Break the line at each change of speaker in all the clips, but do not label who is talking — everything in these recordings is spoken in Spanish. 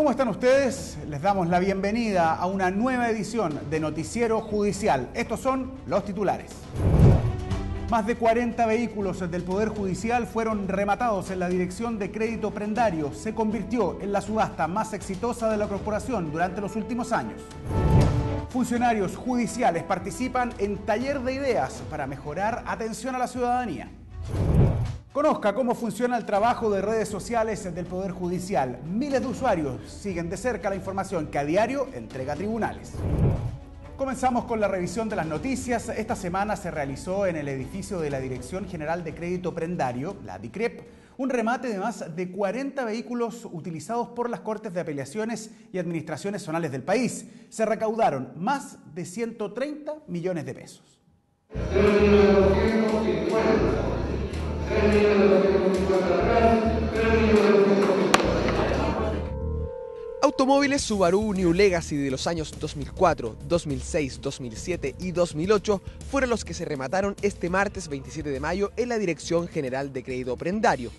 ¿Cómo están ustedes? Les damos la bienvenida a una nueva edición de Noticiero Judicial. Estos son los titulares. Más de 40 vehículos del Poder Judicial fueron rematados en la Dirección de Crédito Prendario. Se convirtió en la subasta más exitosa de la corporación durante los últimos años. Funcionarios judiciales participan en taller de ideas para mejorar atención a la ciudadanía. Conozca cómo funciona el trabajo de redes sociales del Poder Judicial. Miles de usuarios siguen de cerca la información que a diario entrega tribunales. Comenzamos con la revisión de las noticias. Esta semana se realizó en el edificio de la Dirección General de Crédito Prendario, la DICREP, un remate de más de 40 vehículos utilizados por las Cortes de Apelaciones y Administraciones Zonales del país. Se recaudaron más de 130 millones de pesos.
Automóviles Subaru New Legacy de los años 2004, 2006, 2007 y 2008 fueron los que se remataron este martes 27 de mayo en la Dirección General de Crédito Prendario.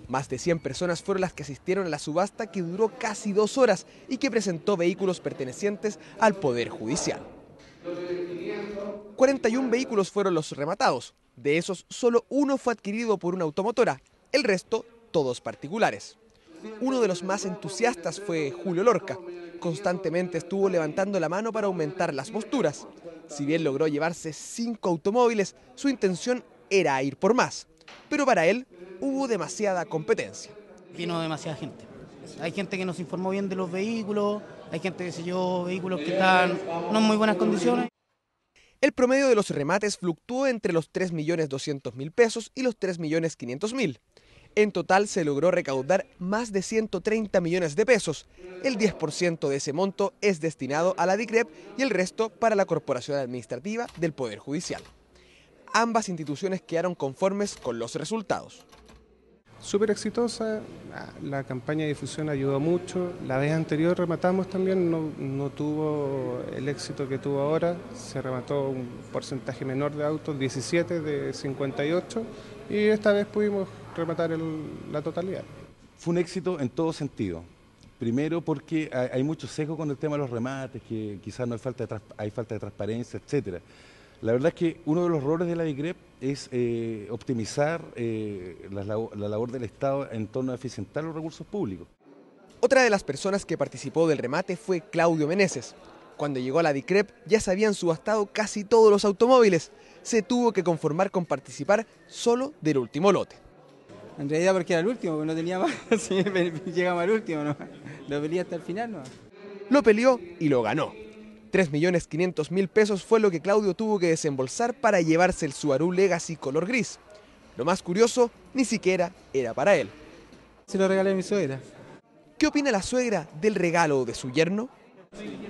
Más de 100 personas fueron las que asistieron a la subasta, que duró casi 2 horas y que presentó vehículos pertenecientes al Poder Judicial. 41 vehículos fueron los rematados. De esos, solo uno fue adquirido por una automotora, el resto todos particulares. Uno de los más entusiastas fue Julio Lorca. Constantemente estuvo levantando la mano para aumentar las posturas. Si bien logró llevarse 5 automóviles, su intención era ir por más. Pero para él hubo demasiada competencia.
Vino demasiada gente. Hay gente que no se informó bien de los vehículos, hay gente que se llevó vehículos que están no en muy buenas condiciones.
El promedio de los remates fluctuó entre los 3.200.000 pesos y los 3.500.000. En total se logró recaudar más de 130 millones de pesos. El 10% de ese monto es destinado a la DICREP y el resto para la Corporación Administrativa del Poder Judicial. Ambas instituciones quedaron conformes con los resultados.
Súper exitosa, la campaña de difusión ayudó mucho. La vez anterior rematamos también, no tuvo el éxito que tuvo ahora. Se remató un porcentaje menor de autos, 17 de 58, y esta vez pudimos rematar la totalidad.
Fue un éxito en todo sentido. Primero porque hay mucho sesgo con el tema de los remates, que quizás no hay falta de transparencia, etcétera. La verdad es que uno de los roles de la DICREP es optimizar la labor del Estado en torno a eficientar los recursos públicos.
Otra de las personas que participó del remate fue Claudio Meneses. Cuando llegó a la DICREP ya se habían subastado casi todos los automóviles. Se tuvo que conformar con participar solo del último lote.
En realidad porque era el último, no tenía más, sí, llegamos al último, ¿no? Lo peleé hasta el final, ¿no?
Lo peleó y lo ganó. 3.500.000 pesos fue lo que Claudio tuvo que desembolsar para llevarse el Subaru Legacy color gris. Lo más curioso, ni siquiera era para él.
Se lo regalé a mi suegra.
¿Qué opina la suegra del regalo de su yerno?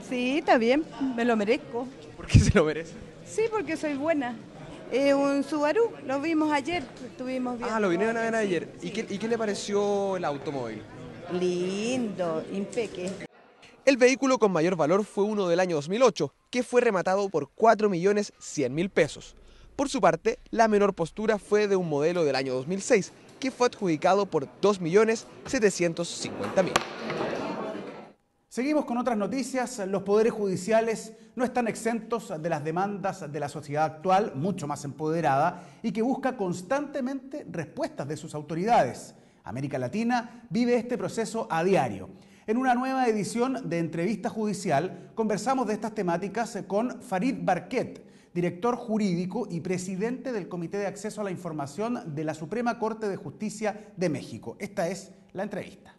Sí, está bien, me lo merezco.
¿Por qué se lo merece?
Sí, porque soy buena. Un Subaru, lo vimos ayer, estuvimos viendo.
Ah, lo vinieron a ver ayer. ¿Y qué le pareció el automóvil?
Lindo, impeque.
El vehículo con mayor valor fue uno del año 2008, que fue rematado por 4.100.000 pesos. Por su parte, la menor postura fue de un modelo del año 2006, que fue adjudicado por 2.750.000.
Seguimos con otras noticias. Los poderes judiciales no están exentos de las demandas de la sociedad actual, mucho más empoderada, y que busca constantemente respuestas de sus autoridades. América Latina vive este proceso a diario. En una nueva edición de Entrevista Judicial conversamos de estas temáticas con Farid Barquet, director jurídico y presidente del Comité de Acceso a la Información de la Suprema Corte de Justicia de México. Esta es la entrevista.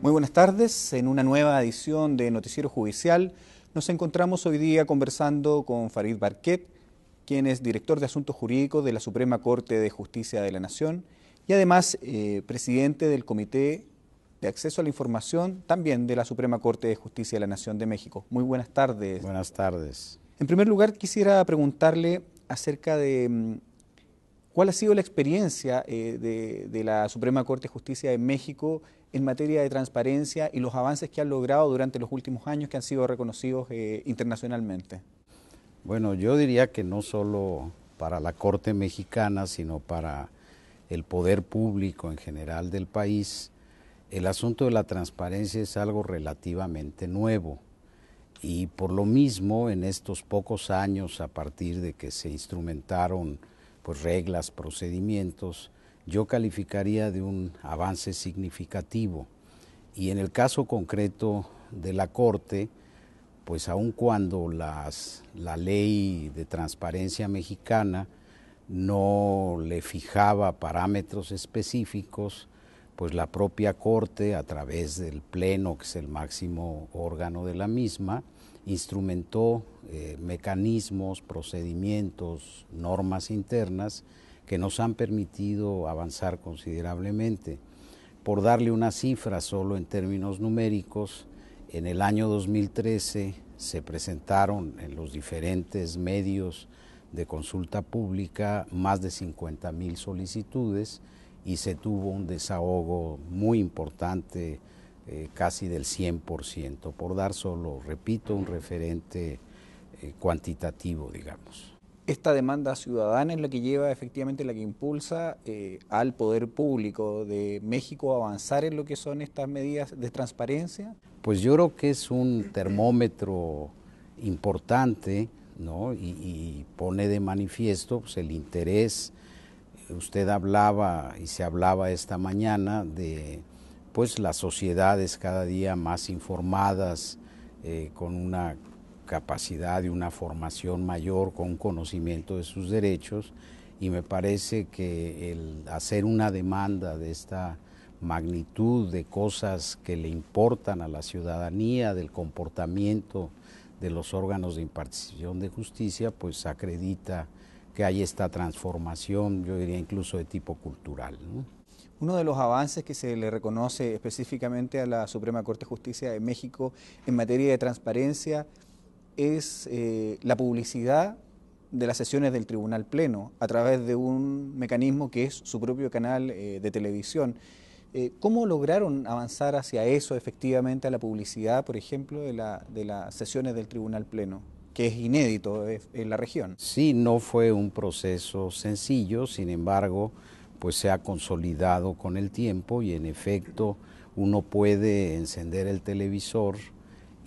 Muy buenas tardes. En una nueva edición de Noticiero Judicial nos encontramos hoy día conversando con Farid Barquet, quien es director de Asuntos Jurídicos de la Suprema Corte de Justicia de la Nación y además presidente del Comité de Acceso a la Información también de la Suprema Corte de Justicia de la Nación de México. Muy buenas tardes.
Buenas tardes.
En primer lugar, quisiera preguntarle acerca de cuál ha sido la experiencia de la Suprema Corte de Justicia de México en materia de transparencia y los avances que han logrado durante los últimos años que han sido reconocidos internacionalmente.
Bueno, yo diría que no solo para la Corte mexicana, sino para el poder público en general del país, el asunto de la transparencia es algo relativamente nuevo. Y por lo mismo, en estos pocos años, a partir de que se instrumentaron pues, reglas, procedimientos, yo calificaría de un avance significativo. Y en el caso concreto de la Corte, pues aun cuando la ley de transparencia mexicana no le fijaba parámetros específicos, pues la propia Corte, a través del Pleno, que es el máximo órgano de la misma, instrumentó mecanismos, procedimientos, normas internas que nos han permitido avanzar considerablemente. Por darle una cifra solo en términos numéricos, en el año 2013 se presentaron en los diferentes medios de consulta pública más de 50,000 solicitudes y se tuvo un desahogo muy importante, casi del 100%, por dar solo, repito, un referente cuantitativo, digamos.
Esta demanda ciudadana es la que lleva, efectivamente, la que impulsa al poder público de México a avanzar en lo que son estas medidas de transparencia.
Pues yo creo que es un termómetro importante, ¿no? Y pone de manifiesto pues, el interés. Usted hablaba y se hablaba esta mañana de pues las sociedades cada día más informadas, con una capacidad y una formación mayor, con un conocimiento de sus derechos, y me parece que el hacer una demanda de esta magnitud de cosas que le importan a la ciudadanía, del comportamiento de los órganos de impartición de justicia, pues acredita que hay esta transformación, yo diría incluso de tipo cultural, ¿no?
Uno de los avances que se le reconoce específicamente a la Suprema Corte de Justicia de México en materia de transparencia es la publicidad de las sesiones del Tribunal Pleno a través de un mecanismo que es su propio canal de televisión. ¿Cómo lograron avanzar hacia eso efectivamente, a la publicidad, por ejemplo, de las sesiones del Tribunal Pleno, que es inédito en la región?
Sí, no fue un proceso sencillo, sin embargo, pues se ha consolidado con el tiempo y en efecto uno puede encender el televisor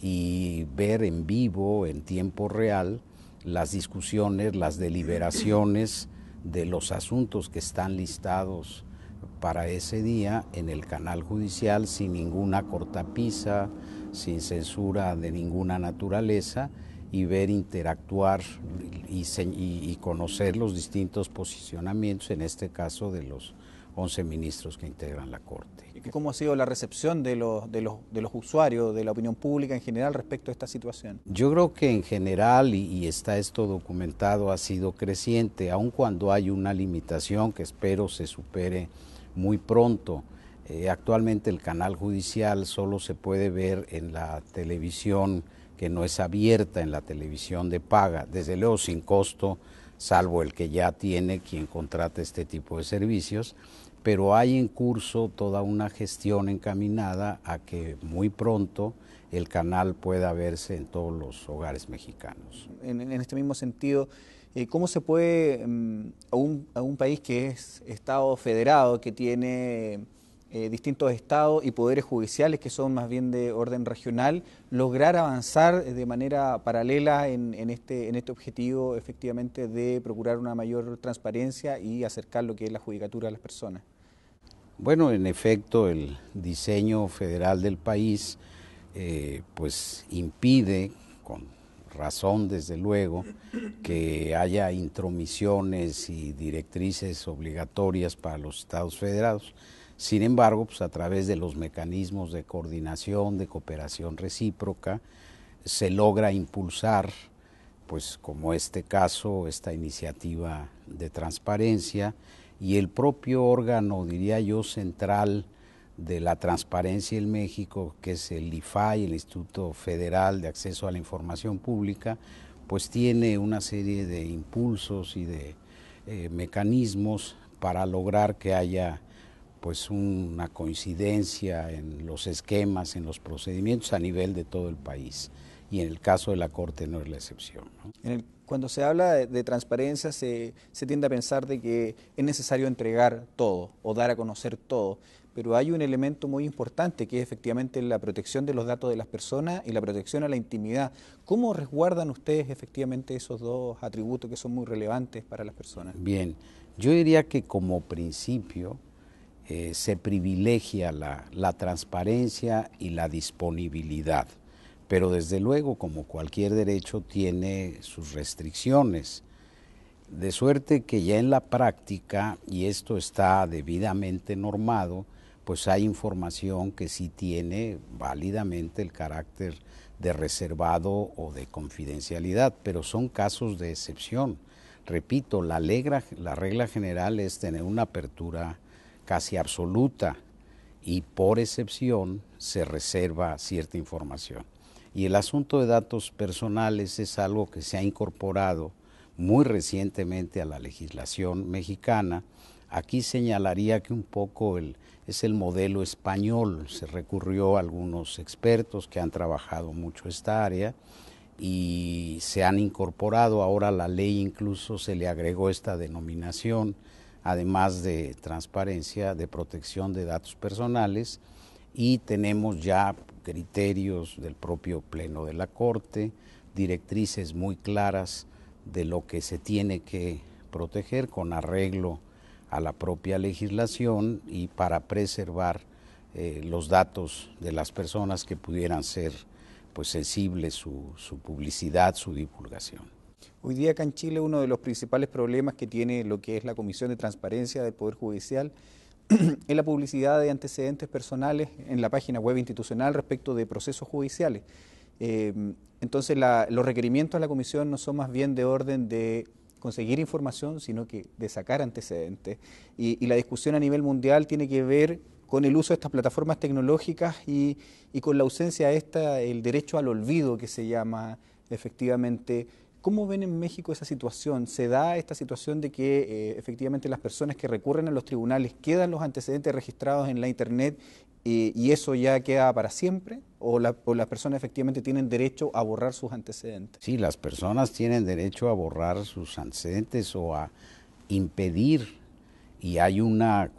y ver en vivo, en tiempo real, las discusiones, las deliberaciones de los asuntos que están listados para ese día en el canal judicial sin ninguna cortapisa, sin censura de ninguna naturaleza, y ver interactuar y conocer los distintos posicionamientos, en este caso de los 11 ministros que integran la Corte.
¿Cómo ha sido la recepción de los usuarios, de la opinión pública en general respecto a esta situación?
Yo creo que en general, y está esto documentado, ha sido creciente, aun cuando hay una limitación que espero se supere muy pronto. Actualmente el canal judicial solo se puede ver en la televisión que no es abierta, en la televisión de paga, desde luego sin costo, salvo el que ya tiene quien contrata este tipo de servicios, pero hay en curso toda una gestión encaminada a que muy pronto el canal pueda verse en todos los hogares mexicanos.
En este mismo sentido, ¿cómo se puede, a un país que es Estado federado, que tiene distintos estados y poderes judiciales que son más bien de orden regional, lograr avanzar de manera paralela en este objetivo efectivamente de procurar una mayor transparencia y acercar lo que es la judicatura a las personas?
Bueno, en efecto, el diseño federal del país pues impide, con razón desde luego, que haya intromisiones y directrices obligatorias para los estados federados. Sin embargo, pues a través de los mecanismos de coordinación, de cooperación recíproca, se logra impulsar, pues como este caso, esta iniciativa de transparencia, y el propio órgano, diría yo, central de la transparencia en México, que es el IFAI, el Instituto Federal de Acceso a la Información Pública, pues tiene una serie de impulsos y de mecanismos para lograr que haya pues una coincidencia en los esquemas, en los procedimientos a nivel de todo el país. y en el caso de la Corte no es la excepción, ¿no?
Cuando se habla de transparencia se tiende a pensar de que es necesario entregar todo o dar a conocer todo, pero hay un elemento muy importante que es efectivamente la protección de los datos de las personas y la protección a la intimidad. ¿Cómo resguardan ustedes efectivamente esos dos atributos que son muy relevantes para las personas?
Bien, yo diría que como principio se privilegia la transparencia y la disponibilidad, pero desde luego, como cualquier derecho, tiene sus restricciones. De suerte que ya en la práctica, y esto está debidamente normado, pues hay información que sí tiene válidamente el carácter de reservado o de confidencialidad, pero son casos de excepción. Repito, la regla general es tener una apertura casi absoluta y por excepción se reserva cierta información. Y el asunto de datos personales es algo que se ha incorporado muy recientemente a la legislación mexicana. Aquí señalaría que un poco es el modelo español. Se recurrió a algunos expertos que han trabajado mucho esta área y se han incorporado. Ahora la ley incluso se le agregó esta denominación, además de transparencia, de protección de datos personales, y tenemos ya criterios del propio Pleno de la Corte, directrices muy claras de lo que se tiene que proteger con arreglo a la propia legislación y para preservar los datos de las personas que pudieran ser pues sensibles, su publicidad, su divulgación.
Hoy día acá en Chile uno de los principales problemas que tiene lo que es la Comisión de Transparencia del Poder Judicial es la publicidad de antecedentes personales en la página web institucional respecto de procesos judiciales. Entonces los requerimientos a la comisión no son más bien de orden de conseguir información, sino que de sacar antecedentes. Y la discusión a nivel mundial tiene que ver con el uso de estas plataformas tecnológicas y con la ausencia de el derecho al olvido que se llama efectivamente. ¿Cómo ven en México esa situación? ¿Se da esta situación de que efectivamente las personas que recurren a los tribunales quedan los antecedentes registrados en la internet y eso ya queda para siempre? ¿O las personas efectivamente tienen derecho a borrar sus antecedentes?
Sí, las personas tienen derecho a borrar sus antecedentes o a impedir, y hay una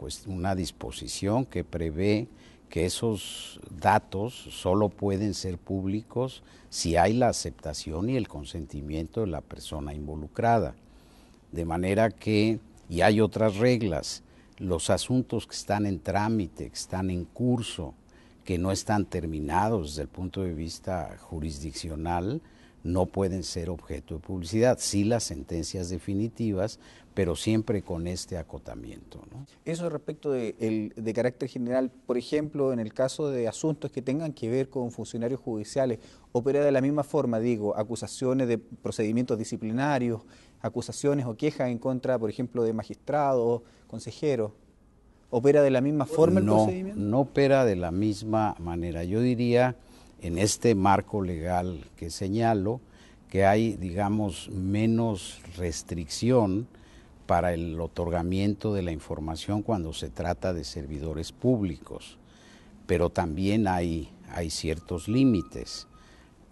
disposición que prevé que esos datos solo pueden ser públicos si hay la aceptación y el consentimiento de la persona involucrada. De manera que, y hay otras reglas, los asuntos que están en trámite, que están en curso, que no están terminados desde el punto de vista jurisdiccional, no pueden ser objeto de publicidad. Sí las sentencias definitivas, pero siempre con este acotamiento, ¿no?
Eso respecto de carácter general, por ejemplo, en el caso de asuntos que tengan que ver con funcionarios judiciales, opera de la misma forma, digo, acusaciones de procedimientos disciplinarios, acusaciones o quejas en contra, por ejemplo, de magistrados, consejeros. ¿Opera de la misma forma el procedimiento?
No opera de la misma manera. Yo diría, en este marco legal que señalo, que hay, digamos, menos restricción para el otorgamiento de la información cuando se trata de servidores públicos, pero también hay ciertos límites.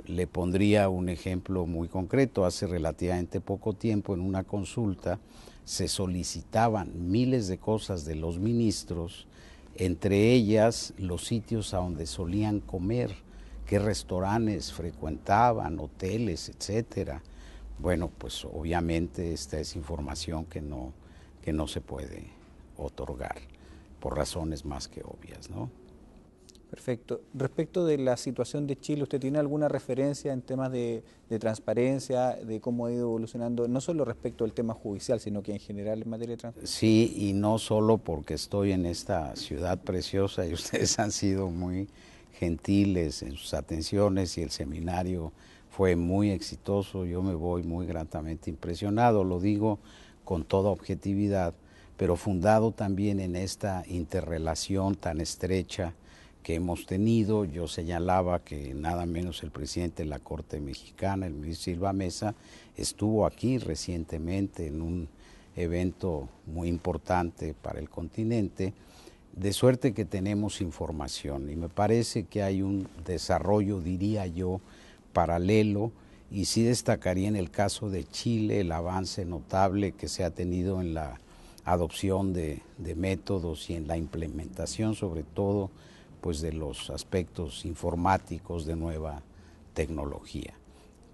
Le pondría un ejemplo muy concreto. Hace relativamente poco tiempo, en una consulta, se solicitaban miles de cosas de los ministros, entre ellas los sitios a donde solían comer, qué restaurantes frecuentaban, hoteles, etcétera. Bueno, pues obviamente esta es información que no se puede otorgar por razones más que obvias, ¿no?
Perfecto. Respecto de la situación de Chile, ¿usted tiene alguna referencia en temas de transparencia, de cómo ha ido evolucionando, no solo respecto al tema judicial, sino que en general en materia de transparencia?
Sí, y no solo porque estoy en esta ciudad preciosa y ustedes han sido muy gentiles en sus atenciones y el seminario fue muy exitoso. Yo me voy muy gratamente impresionado, lo digo con toda objetividad, pero fundado también en esta interrelación tan estrecha que hemos tenido. Yo señalaba que nada menos el presidente de la Corte Mexicana, el ministro Silva Mesa, estuvo aquí recientemente en un evento muy importante para el continente, de suerte que tenemos información y me parece que hay un desarrollo, diría yo, paralelo, y sí destacaría en el caso de Chile el avance notable que se ha tenido en la adopción de métodos y en la implementación sobre todo pues de los aspectos informáticos de nueva tecnología.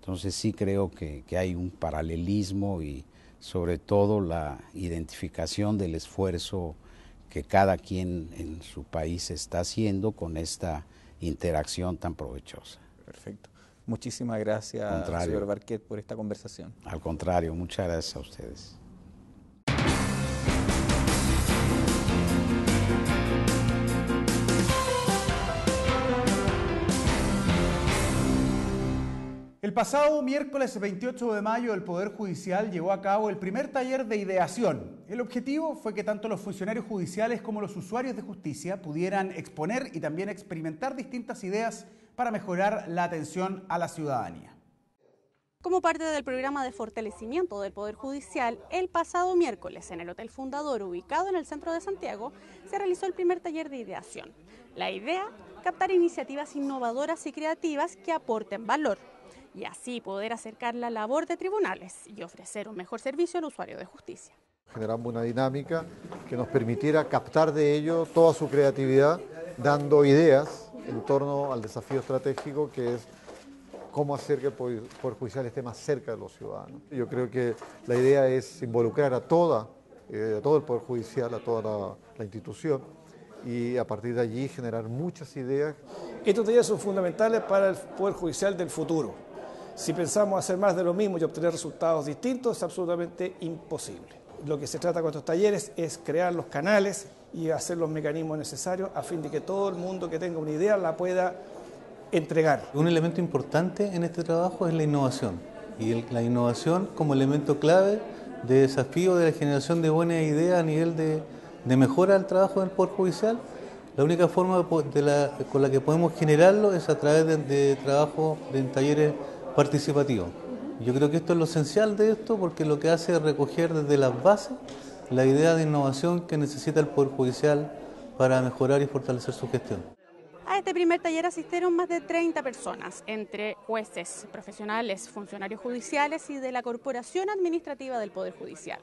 Entonces sí creo que hay un paralelismo y sobre todo la identificación del esfuerzo que cada quien en su país está haciendo con esta interacción tan provechosa.
Perfecto. Muchísimas gracias, señor Barquet, por esta conversación.
Al contrario, muchas gracias a ustedes.
El pasado miércoles 28 de mayo el Poder Judicial llevó a cabo el primer taller de ideación. El objetivo fue que tanto los funcionarios judiciales como los usuarios de justicia pudieran exponer y también experimentar distintas ideas para mejorar la atención a la ciudadanía.
Como parte del programa de fortalecimiento del Poder Judicial, el pasado miércoles en el Hotel Fundador, ubicado en el centro de Santiago, se realizó el primer taller de ideación. La idea, captar iniciativas innovadoras y creativas que aporten valor, y así poder acercar la labor de tribunales y ofrecer un mejor servicio al usuario de justicia.
Generamos una dinámica que nos permitiera captar de ello toda su creatividad, dando ideas en torno al desafío estratégico que es cómo hacer que el Poder Judicial esté más cerca de los ciudadanos. Yo creo que la idea es involucrar a todo el Poder Judicial, a toda la institución, y a partir de allí generar muchas ideas.
Estos talleres son fundamentales para el Poder Judicial del futuro. Si pensamos hacer más de lo mismo y obtener resultados distintos, es absolutamente imposible. Lo que se trata con estos talleres es crear los canales y hacer los mecanismos necesarios a fin de que todo el mundo que tenga una idea la pueda entregar.
Un elemento importante en este trabajo es la innovación, y la innovación como elemento clave de desafío de la generación de buenas ideas a nivel de mejora del trabajo del Poder Judicial. La única forma con la que podemos generarlo es a través de trabajo en talleres participativos. Yo creo que esto es lo esencial de esto, porque lo que hace es recoger desde las bases la idea de innovación que necesita el Poder Judicial para mejorar y fortalecer su gestión.
A este primer taller asistieron más de 30 personas, entre jueces, profesionales, funcionarios judiciales y de la Corporación Administrativa del Poder Judicial.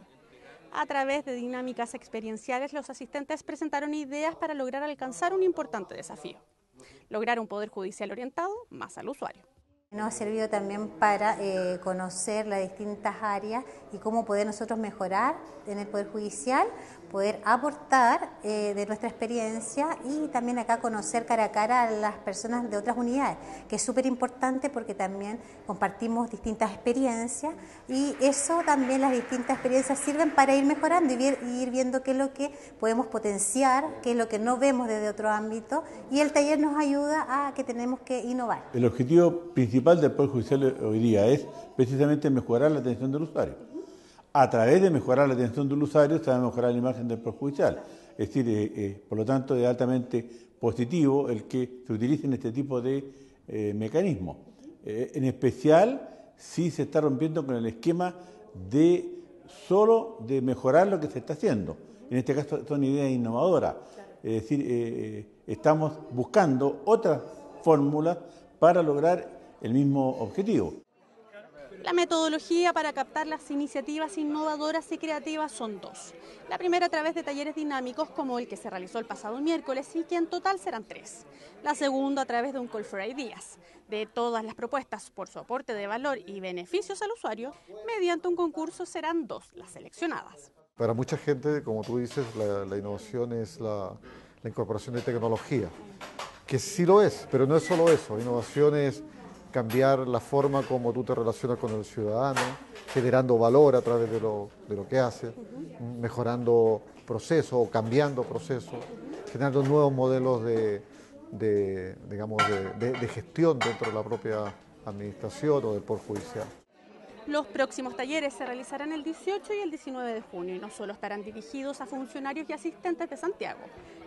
A través de dinámicas experienciales, los asistentes presentaron ideas para lograr alcanzar un importante desafío: lograr un Poder Judicial orientado más al usuario.
Nos ha servido también para conocer las distintas áreas y cómo poder nosotros mejorar en el Poder Judicial, poder aportar de nuestra experiencia y también acá conocer cara a cara a las personas de otras unidades, que es súper importante porque también compartimos distintas experiencias y eso también, las distintas experiencias sirven para ir mejorando y ir viendo qué es lo que podemos potenciar, qué es lo que no vemos desde otro ámbito, y el taller nos ayuda a que tenemos que innovar.
El objetivo principal del Poder Judicial hoy día es precisamente mejorar la atención del usuario. A través de mejorar la atención del usuario se va a mejorar la imagen del Poder Judicial. Es decir, por lo tanto es altamente positivo el que se utilicen este tipo de mecanismos. En especial si se está rompiendo con el esquema de solo de mejorar lo que se está haciendo. En este caso son ideas innovadoras. Es decir, estamos buscando otras fórmulas para lograr el mismo objetivo.
La metodología para captar las iniciativas innovadoras y creativas son dos. La primera a través de talleres dinámicos como el que se realizó el pasado miércoles y que en total serán 3. La segunda a través de un Call for Ideas. De todas las propuestas por su aporte de valor y beneficios al usuario, mediante un concurso serán 2 las seleccionadas.
Para mucha gente, como tú dices, la innovación es la incorporación de tecnología, que sí lo es, pero no es solo eso. Innovación es cambiar la forma como tú te relacionas con el ciudadano, generando valor a través de lo que hace, mejorando procesos o cambiando procesos, generando nuevos modelos de gestión dentro de la propia administración o del Poder Judicial.
Los próximos talleres se realizarán el 18 y el 19 de junio y no solo estarán dirigidos a funcionarios y asistentes de Santiago.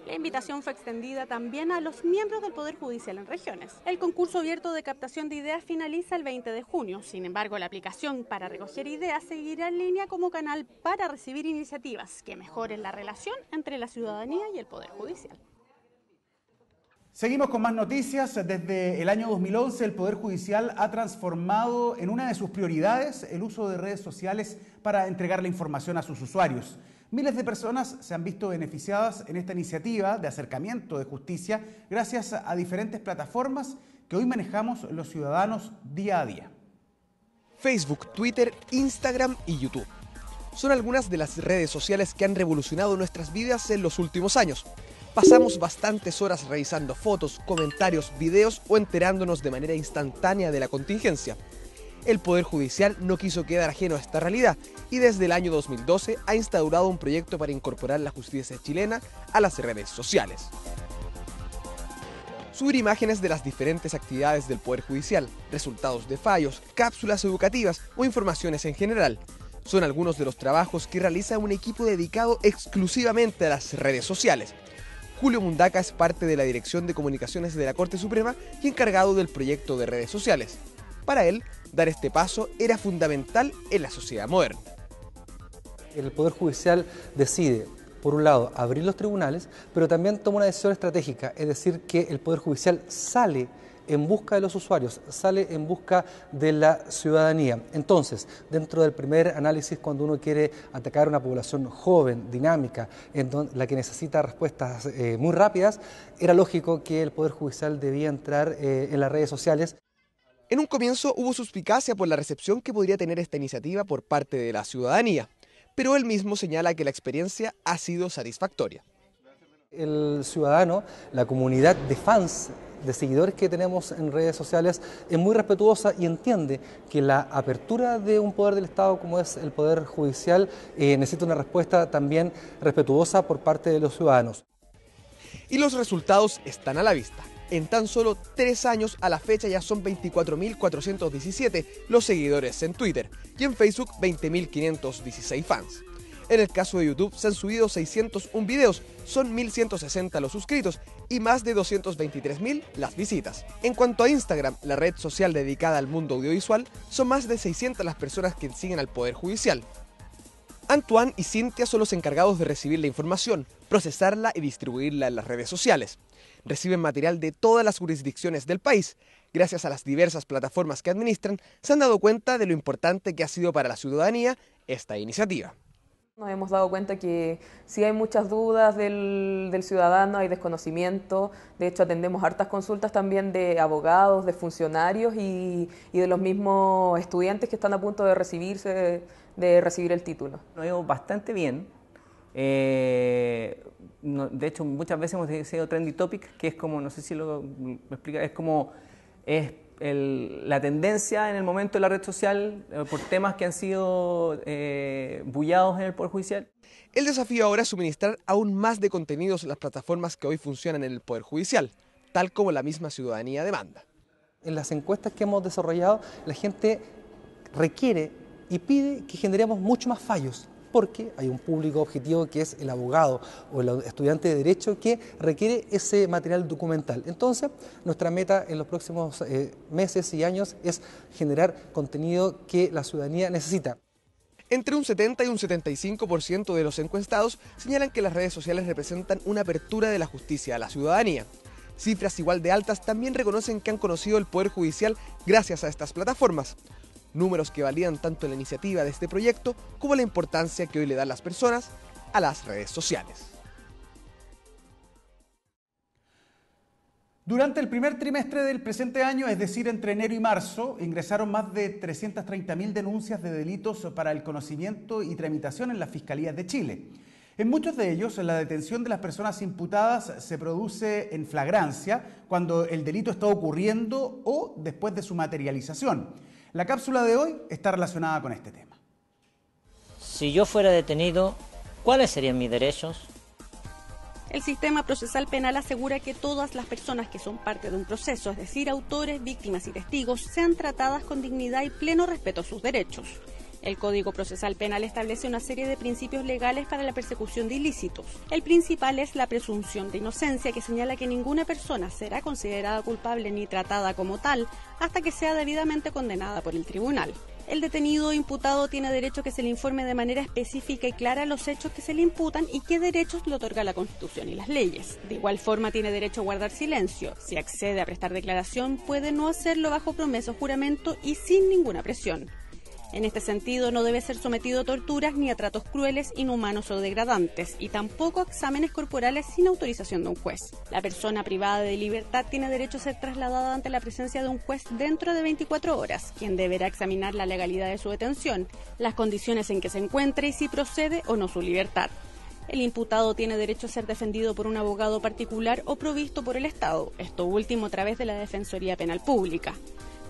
La invitación fue extendida también a los miembros del Poder Judicial en regiones. El concurso abierto de captación de ideas finaliza el 20 de junio. Sin embargo, la aplicación para recoger ideas seguirá en línea como canal para recibir iniciativas que mejoren la relación entre la ciudadanía y el Poder Judicial.
Seguimos con más noticias. Desde el año 2011 el Poder Judicial ha transformado en una de sus prioridades el uso de redes sociales para entregar la información a sus usuarios. Miles de personas se han visto beneficiadas en esta iniciativa de acercamiento de justicia gracias a diferentes plataformas que hoy manejamos los ciudadanos día a día.
Facebook, Twitter, Instagram y YouTube son algunas de las redes sociales que han revolucionado nuestras vidas en los últimos años. Pasamos bastantes horas revisando fotos, comentarios, videos o enterándonos de manera instantánea de la contingencia. El Poder Judicial no quiso quedar ajeno a esta realidad y desde el año 2012 ha instaurado un proyecto para incorporar la justicia chilena a las redes sociales. Subir imágenes de las diferentes actividades del Poder Judicial, resultados de fallos, cápsulas educativas o informaciones en general son algunos de los trabajos que realiza un equipo dedicado exclusivamente a las redes sociales. Julio Mundaca es parte de la Dirección de Comunicaciones de la Corte Suprema y encargado del proyecto de redes sociales. Para él, dar este paso era fundamental en la sociedad moderna.
El Poder Judicial decide, por un lado, abrir los tribunales, pero también toma una decisión estratégica, es decir, que el Poder Judicial sale en busca de los usuarios, sale en busca de la ciudadanía. Entonces, dentro del primer análisis, cuando uno quiere atacar a una población joven, dinámica, la que necesita respuestas muy rápidas, era lógico que el Poder Judicial debía entrar en las redes sociales.
En un comienzo hubo suspicacia por la recepción que podría tener esta iniciativa por parte de la ciudadanía, pero él mismo señala que la experiencia ha sido satisfactoria.
El ciudadano, la comunidad de fans, de seguidores que tenemos en redes sociales es muy respetuosa y entiende que la apertura de un poder del Estado como es el Poder Judicial necesita una respuesta también respetuosa por parte de los ciudadanos.
Y los resultados están a la vista. En tan solo 3 años a la fecha ya son 24.417 los seguidores en Twitter y en Facebook 20.516 fans. En el caso de YouTube se han subido 601 videos, son 1.160 los suscritos y más de 223.000 las visitas. En cuanto a Instagram, la red social dedicada al mundo audiovisual, son más de 600 las personas que siguen al Poder Judicial. Antoine y Cintia son los encargados de recibir la información, procesarla y distribuirla en las redes sociales. Reciben material de todas las jurisdicciones del país. Gracias a las diversas plataformas que administran, se han dado cuenta de lo importante que ha sido para la ciudadanía esta iniciativa.
Nos hemos dado cuenta que sí hay muchas dudas del ciudadano, hay desconocimiento. De hecho, atendemos hartas consultas también de abogados, de funcionarios y de los mismos estudiantes que están a punto de recibir el título.
Nos ha ido bastante bien. De hecho, muchas veces hemos sido trending topic, que es como, no sé si lo explica, es como la tendencia en el momento de la red social por temas que han sido bullados en el Poder Judicial.
El desafío ahora es suministrar aún más de contenidos en las plataformas que hoy funcionan en el Poder Judicial, tal como la misma ciudadanía demanda.
En las encuestas que hemos desarrollado, la gente requiere y pide que generemos mucho más fallos, porque hay un público objetivo que es el abogado o el estudiante de Derecho que requiere ese material documental. Entonces, nuestra meta en los próximos meses y años es generar contenido que la ciudadanía necesita.
Entre un 70 y un 75% de los encuestados señalan que las redes sociales representan una apertura de la justicia a la ciudadanía. Cifras igual de altas también reconocen que han conocido el Poder Judicial gracias a estas plataformas. Números que validan tanto la iniciativa de este proyecto como la importancia que hoy le dan las personas a las redes sociales.
Durante el primer trimestre del presente año, es decir, entre enero y marzo, ingresaron más de 330.000 denuncias de delitos para el conocimiento y tramitación en las Fiscalías de Chile. En muchos de ellos, la detención de las personas imputadas se produce en flagrancia, cuando el delito está ocurriendo o después de su materialización. La cápsula de hoy está relacionada con este tema.
Si yo fuera detenido, ¿cuáles serían mis derechos?
El sistema procesal penal asegura que todas las personas que son parte de un proceso, es decir, autores, víctimas y testigos, sean tratadas con dignidad y pleno respeto a sus derechos. El Código Procesal Penal establece una serie de principios legales para la persecución de ilícitos. El principal es la presunción de inocencia, que señala que ninguna persona será considerada culpable ni tratada como tal hasta que sea debidamente condenada por el tribunal. El detenido o imputado tiene derecho a que se le informe de manera específica y clara los hechos que se le imputan y qué derechos le otorga la Constitución y las leyes. De igual forma tiene derecho a guardar silencio. Si accede a prestar declaración, puede no hacerlo bajo promesa o juramento y sin ninguna presión. En este sentido, no debe ser sometido a torturas ni a tratos crueles, inhumanos o degradantes, y tampoco a exámenes corporales sin autorización de un juez. La persona privada de libertad tiene derecho a ser trasladada ante la presencia de un juez dentro de 24 horas, quien deberá examinar la legalidad de su detención, las condiciones en que se encuentra y si procede o no su libertad. El imputado tiene derecho a ser defendido por un abogado particular o provisto por el Estado, esto último a través de la Defensoría Penal Pública.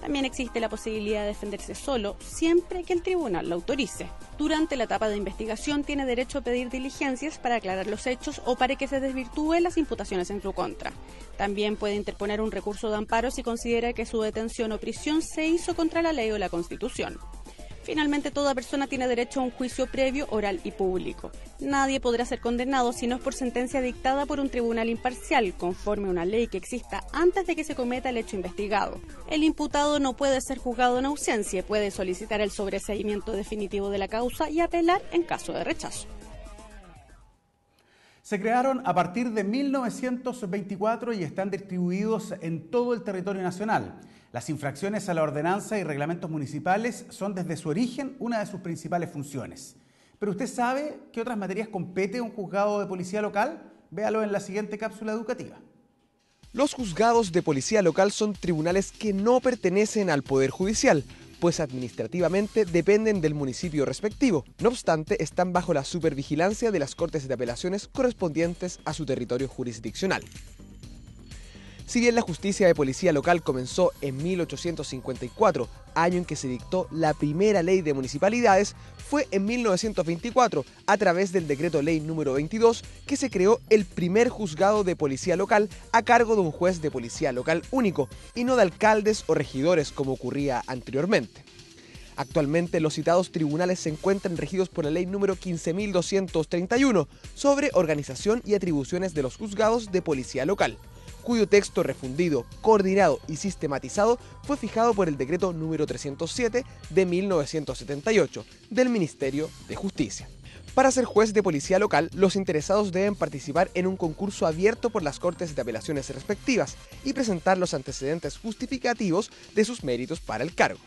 También existe la posibilidad de defenderse solo, siempre que el tribunal lo autorice. Durante la etapa de investigación tiene derecho a pedir diligencias para aclarar los hechos o para que se desvirtúen las imputaciones en su contra. También puede interponer un recurso de amparo si considera que su detención o prisión se hizo contra la ley o la Constitución. Finalmente, toda persona tiene derecho a un juicio previo, oral y público. Nadie podrá ser condenado si no es por sentencia dictada por un tribunal imparcial, conforme a una ley que exista antes de que se cometa el hecho investigado. El imputado no puede ser juzgado en ausencia, puede solicitar el sobreseimiento definitivo de la causa y apelar en caso de rechazo.
Se crearon a partir de 1924 y están distribuidos en todo el territorio nacional. Las infracciones a la ordenanza y reglamentos municipales son desde su origen una de sus principales funciones. ¿Pero usted sabe qué otras materias compete un juzgado de policía local? Véalo en la siguiente cápsula educativa.
Los juzgados de policía local son tribunales que no pertenecen al Poder Judicial, pues administrativamente dependen del municipio respectivo. No obstante, están bajo la supervigilancia de las Cortes de Apelaciones correspondientes a su territorio jurisdiccional. Si bien la justicia de policía local comenzó en 1854, año en que se dictó la primera ley de municipalidades, fue en 1924, a través del decreto ley número 22, que se creó el primer juzgado de policía local a cargo de un juez de policía local único, y no de alcaldes o regidores como ocurría anteriormente. Actualmente los citados tribunales se encuentran regidos por la ley número 15.231 sobre organización y atribuciones de los juzgados de policía local, cuyo texto refundido, coordinado y sistematizado fue fijado por el decreto número 307 de 1978 del Ministerio de Justicia. Para ser juez de policía local, los interesados deben participar en un concurso abierto por las Cortes de Apelaciones respectivas y presentar los antecedentes justificativos de sus méritos para el cargo.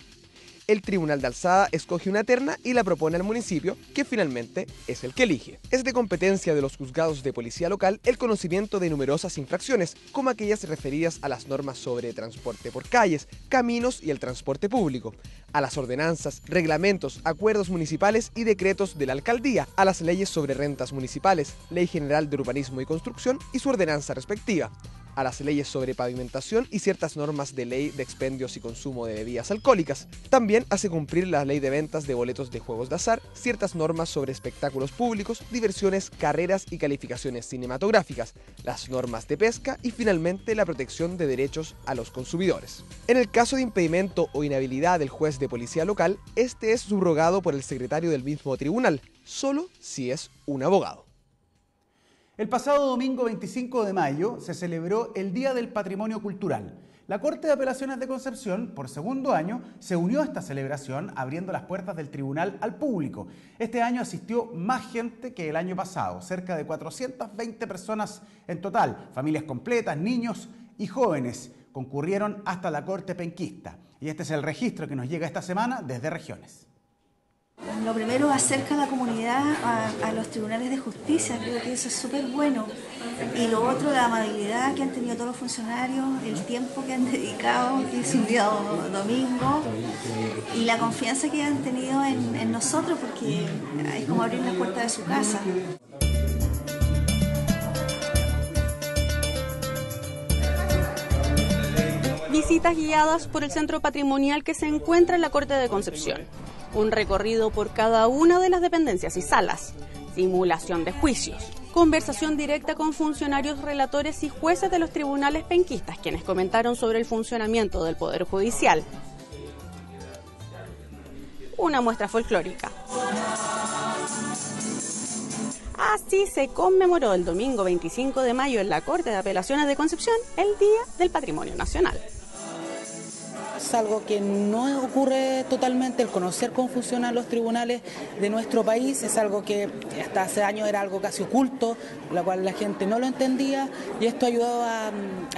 El Tribunal de Alzada escoge una terna y la propone al municipio, que finalmente es el que elige. Es de competencia de los juzgados de policía local el conocimiento de numerosas infracciones, como aquellas referidas a las normas sobre transporte por calles, caminos y el transporte público, a las ordenanzas, reglamentos, acuerdos municipales y decretos de la alcaldía, a las leyes sobre rentas municipales, Ley General de Urbanismo y Construcción y su ordenanza respectiva, a las leyes sobre pavimentación y ciertas normas de ley de expendios y consumo de bebidas alcohólicas. También hace cumplir la ley de ventas de boletos de juegos de azar, ciertas normas sobre espectáculos públicos, diversiones, carreras y calificaciones cinematográficas, las normas de pesca y finalmente la protección de derechos a los consumidores. En el caso de impedimento o inhabilidad del juez de policía local, este es subrogado por el secretario del mismo tribunal, solo si es un abogado.
El pasado domingo 25 de mayo se celebró el Día del Patrimonio Cultural. La Corte de Apelaciones de Concepción, por segundo año, se unió a esta celebración abriendo las puertas del tribunal al público. Este año asistió más gente que el año pasado, cerca de 420 personas en total, familias completas, niños y jóvenes concurrieron hasta la Corte Penquista. Y este es el registro que nos llega esta semana desde Regiones.
Lo primero, acerca a la comunidad a los tribunales de justicia, creo que eso es súper bueno. Y lo otro, la amabilidad que han tenido todos los funcionarios, el tiempo que han dedicado, que es un día domingo, y la confianza que han tenido en nosotros, porque es como abrir la puerta de su casa.
Visitas guiadas por el centro patrimonial que se encuentra en la Corte de Concepción. Un recorrido por cada una de las dependencias y salas. Simulación de juicios. Conversación directa con funcionarios, relatores y jueces de los tribunales penquistas, quienes comentaron sobre el funcionamiento del Poder Judicial. Una muestra folclórica. Así se conmemoró el domingo 25 de mayo en la Corte de Apelaciones de Concepción el Día del Patrimonio Nacional.
es algo que no ocurre totalmente. El conocer cómo funcionan los tribunales de nuestro país es algo que hasta hace años era algo casi oculto, la cual la gente no lo entendía, y esto ha ayudado a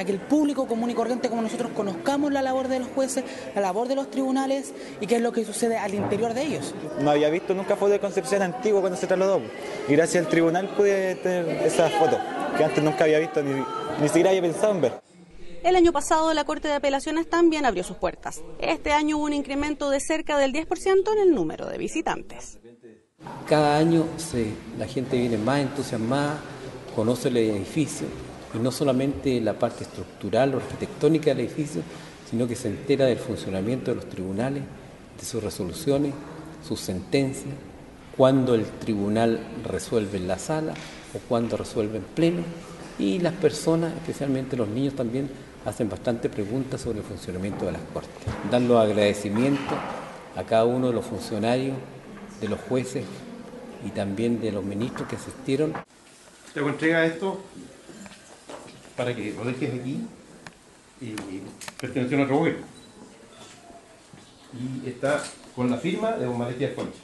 que el público común y corriente como nosotros conozcamos la labor de los jueces, la labor de los tribunales y qué es lo que sucede al interior de ellos.
No había visto nunca foto de Concepción antiguo cuando se trasladó, y gracias al tribunal pude tener esas fotos que antes nunca había visto, ni siquiera había pensado en ver.
El año pasado la Corte de Apelaciones también abrió sus puertas. Este año hubo un incremento de cerca del 10% en el número de visitantes.
Cada año la gente viene más entusiasmada, conoce el edificio, y no solamente la parte estructural o arquitectónica del edificio, sino que se entera del funcionamiento de los tribunales, de sus resoluciones, sus sentencias, cuándo el tribunal resuelve en la sala o cuándo resuelve en pleno, y las personas, especialmente los niños también, hacen bastante preguntas sobre el funcionamiento de las Cortes. Dan los agradecimientos a cada uno de los funcionarios, de los jueces y también de los ministros que asistieron.
Te hago entrega esto para que lo dejes aquí y perteneció a nuestro gobierno. Y está con la firma de don Matías Concha.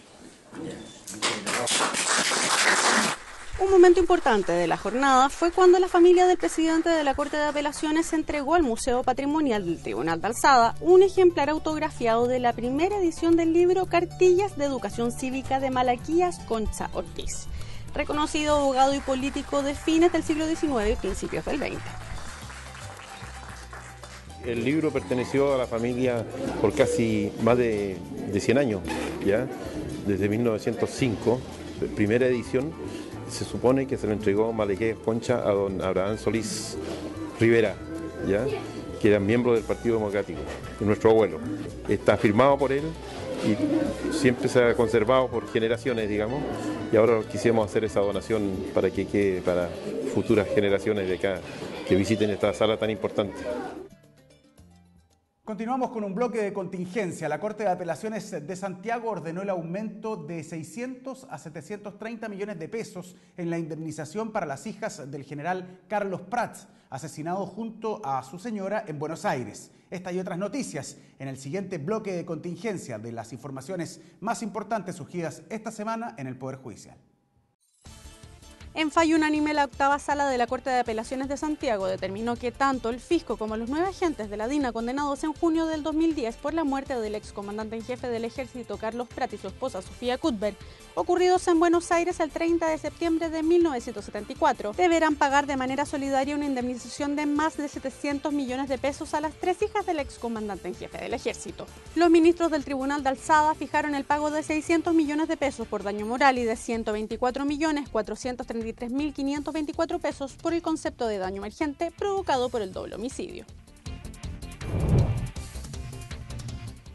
Un momento importante de la jornada fue cuando la familia del presidente de la Corte de Apelaciones entregó al Museo Patrimonial del Tribunal de Alzada un ejemplar autografiado de la primera edición del libro Cartillas de Educación Cívica de Malaquías Concha Ortiz, reconocido abogado y político de fines del siglo XIX y principios del XX.
El libro perteneció a la familia por casi más de 100 años, ¿ya? Desde 1905, primera edición. Se supone que se lo entregó Malaquías Concha a don Abraham Solís Rivera, ¿ya? Que era miembro del Partido Democrático, de nuestro abuelo. Está firmado por él y siempre se ha conservado por generaciones, digamos, y ahora quisimos hacer esa donación para que quede para futuras generaciones de acá que visiten esta sala tan importante.
Continuamos con un bloque de contingencia. La Corte de Apelaciones de Santiago ordenó el aumento de 600 a 730 millones de pesos en la indemnización para las hijas del general Carlos Prats, asesinado junto a su señora en Buenos Aires. Esta y otras noticias en el siguiente bloque de contingencia de las informaciones más importantes surgidas esta semana en el Poder Judicial.
En fallo unánime, la octava sala de la Corte de Apelaciones de Santiago determinó que tanto el fisco como los 9 agentes de la DINA condenados en junio del 2010 por la muerte del excomandante en jefe del Ejército Carlos Prats y su esposa Sofía Cuthbert, ocurridos en Buenos Aires el 30 de septiembre de 1974, deberán pagar de manera solidaria una indemnización de más de 700 millones de pesos a las 3 hijas del excomandante en jefe del Ejército. Los ministros del Tribunal de Alzada fijaron el pago de 600 millones de pesos por daño moral y de 124.433.524 pesos por el concepto de daño emergente provocado por el doble homicidio.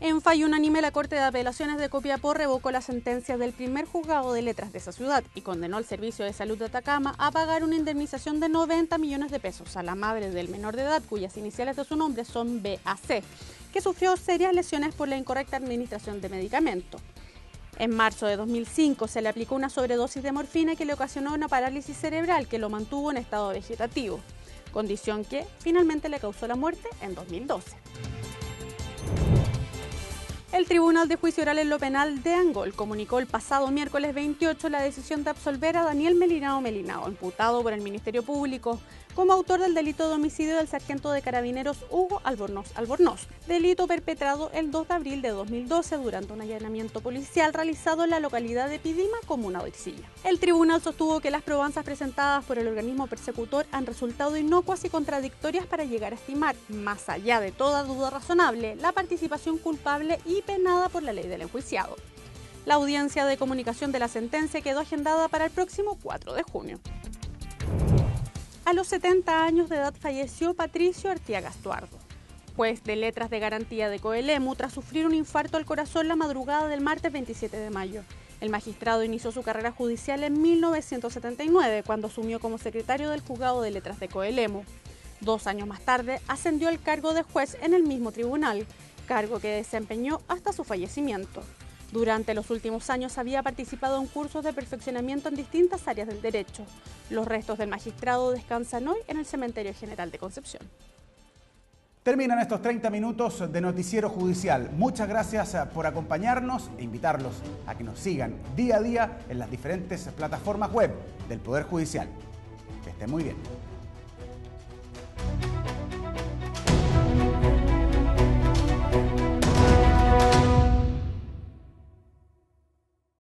En fallo unánime, la Corte de Apelaciones de Copiapó revocó la sentencia del primer juzgado de letras de esa ciudad y condenó al Servicio de Salud de Atacama a pagar una indemnización de 90 millones de pesos a la madre del menor de edad, cuyas iniciales de su nombre son BAC, que sufrió serias lesiones por la incorrecta administración de medicamento. En marzo de 2005 se le aplicó una sobredosis de morfina que le ocasionó una parálisis cerebral que lo mantuvo en estado vegetativo, condición que finalmente le causó la muerte en 2012. El Tribunal de Juicio Oral en lo Penal de Angol comunicó el pasado miércoles 28 la decisión de absolver a Daniel Melinao, imputado por el Ministerio Público como autor del delito de homicidio del sargento de carabineros Hugo Albornoz, delito perpetrado el 2 de abril de 2012 durante un allanamiento policial realizado en la localidad de Pidima, comuna de Ercilla. El tribunal sostuvo que las probanzas presentadas por el organismo persecutor han resultado inocuas y contradictorias para llegar a estimar, más allá de toda duda razonable, la participación culpable y penada por la ley del enjuiciado. La audiencia de comunicación de la sentencia quedó agendada para el próximo 4 de junio. A los 70 años de edad falleció Patricio Artiaga Estuardo, juez de letras de garantía de Coelemu, tras sufrir un infarto al corazón la madrugada del martes 27 de mayo. El magistrado inició su carrera judicial en 1979, cuando asumió como secretario del juzgado de letras de Coelemu. 2 años más tarde ascendió al cargo de juez en el mismo tribunal, cargo que desempeñó hasta su fallecimiento. Durante los últimos años había participado en cursos de perfeccionamiento en distintas áreas del derecho. Los restos del magistrado descansan hoy en el Cementerio General de Concepción.
Terminan estos 30 minutos de Noticiero Judicial. Muchas gracias por acompañarnos e invitarlos a que nos sigan día a día en las diferentes plataformas web del Poder Judicial. Que estén muy bien.